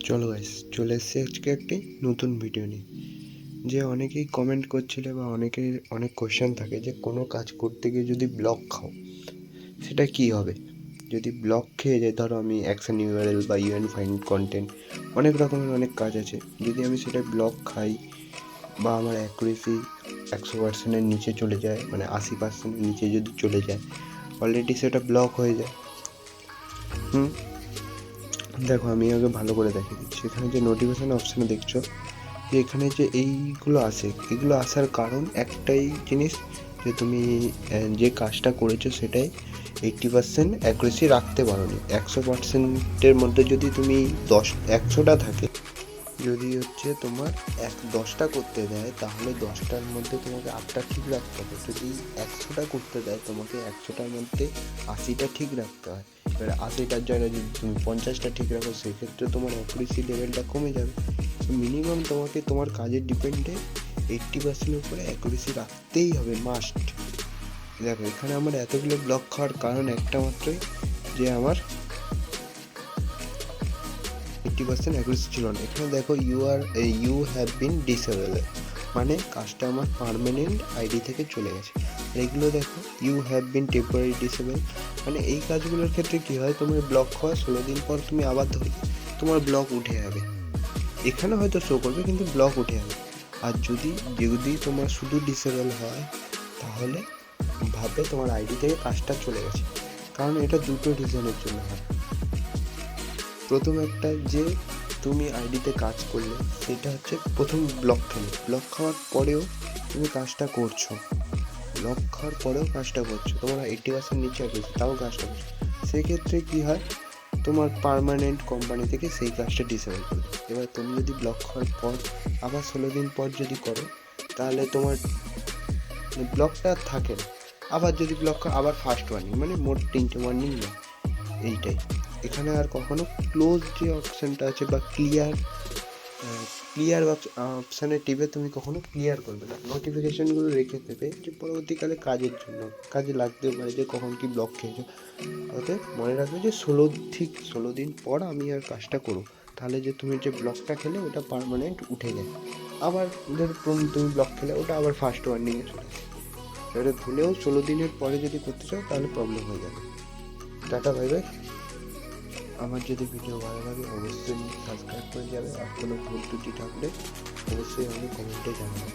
চলো গাইস, চলে এসেছি আজকে একটি নতুন ভিডিও নিয়ে। যে অনেকেই কমেন্ট করছিলে বা অনেকের অনেক কোয়েশ্চেন থাকে যে কোনো কাজ করতে গিয়ে যদি ব্লক খাও সেটা কি হবে। যদি ব্লক খেয়ে যায়, ধরো আমি অ্যাকশন ইউআরএল বা ইউএন ফাইন্ড কন্টেন্ট, অনেক রকমের অনেক কাজ আছে, যদি আমি সেটা ব্লক খাই বা আমার অ্যাকুরেসি 100%-এর নিচে চলে যায়, মানে 80%-এর নিচে যদি চলে যায়, অলরেডি সেটা ব্লক হয়ে যায়। দেখো, আমি আগে ভালো করে দেখিয়ে দিচ্ছি। এখানে যে নোটিফিকেশান অপশানে দেখছো যে এখানে যে এইগুলো আসে, এগুলো আসার কারণ একটাই জিনিস, যে তুমি যে কাজটা করেছো সেটাই 80% অ্যাকুরেসি রাখতে পারোনি। 100%-এর মধ্যে যদি তুমি 100টা থাকে, যদি হচ্ছে তোমার 10টা করতে দেয়, তাহলে 10টার মধ্যে তোমাকে 8টা ঠিক রাখতে হবে। যদি 100টা করতে দেয়, তোমাকে 100টার মধ্যে 80টা ঠিক রাখতে হয়। এবার 80টার জায়গায় যদি তুমি 50টা ঠিক রাখো, সেক্ষেত্রে তোমার অ্যাকুরেসি লেভেলটা কমে যাবে। মিনিমাম তোমাকে তোমার কাজের ডিপেন্ডে 80%-এর উপরে অ্যাকুরেসি রাখতেই হবে, মাস্ট। দেখো, এখানে আমার এতগুলো ব্লক খাওয়ার কারণ একটা মাত্রই, যে আমার 80% অ্যাকুরেসি ছিল না। এখানে দেখো ইউ হ্যাভ বিন ডিসেবল, মানে কাজটা আমার পার্মানেন্ট আইডি থেকে চলে গেছে। এগুলো দেখো, you have been temporary disable, মানে এই কাজগুলোর ক্ষেত্রে কী হয়, তোমার ব্লক হওয়া 16 দিন পর তুমি আবার ধরবে, তোমার ব্লক উঠে যাবে। এখানে হয়তো শো করবে কিন্তু ব্লক উঠে যাবে। আর যদি তোমার শুধু ডিসেবল হয়, তাহলে ভাববে তোমার আইডি থেকে কাজটা চলে গেছে। কারণ এটা দুটো রিজনের জন্য হয়। প্রথম একটা, যে তুমি আইডিতে কাজ করলে, সেটা হচ্ছে প্রথম ব্লক খাওয়ার পরেও তুমি কাজটা করছো, ব্লক খাওয়ার পরেও কাজটা করছো, তোমার 80% নিচে আছে, তাও কাজটা করছো, সেক্ষেত্রে কী হয়, তোমার পার্মানেন্ট কোম্পানি থেকে সেই কাজটা ডিসেবল করে দেবে। এবার তুমি যদি ব্লক খাওয়ার পর আবার 16 দিন পর যদি করো, তাহলে তোমার ব্লকটা থাকে না। আবার যদি ব্লক আবার ফার্স্ট ওয়ার্নিং, মানে মোট 3টে ওয়ার্নিং না, এইটাই। এখানে আর কখনো ক্লোজ যে অপশানটা আছে বা ক্লিয়ার অপশানে টিপে তুমি কখনো ক্লিয়ার করবে না, নোটিফিকেশানগুলো রেখে দেবে, যে পরবর্তীকালে কাজের জন্য কাজে লাগতেও পারে, যে কখন কি ব্লক খেয়েছো। অতএব মনে রাখবে যে 16 দিন পর আমি আর কাজটা করো, তাহলে যে তুমি যে ব্লকটা খেলে ওটা পার্মানেন্ট উঠে যায়। আবার ধর তুমি ব্লক খেলে, ওটা আবার ফার্স্ট ওয়ার্নিংয়ে চলে আসে। এবারে ভুলেও 16 দিনের পরে যদি করতে চাও, তাহলে প্রবলেম হয়ে যাবে। Tata, bye bye. আমার যদি ভিডিও ভালো লাগে, অবশ্যই সাবস্ক্রাইব করে যাবে। আর কোনো ভুল ত্রুটি থাকলে অবশ্যই আমাকে কমেন্টে জানাবে।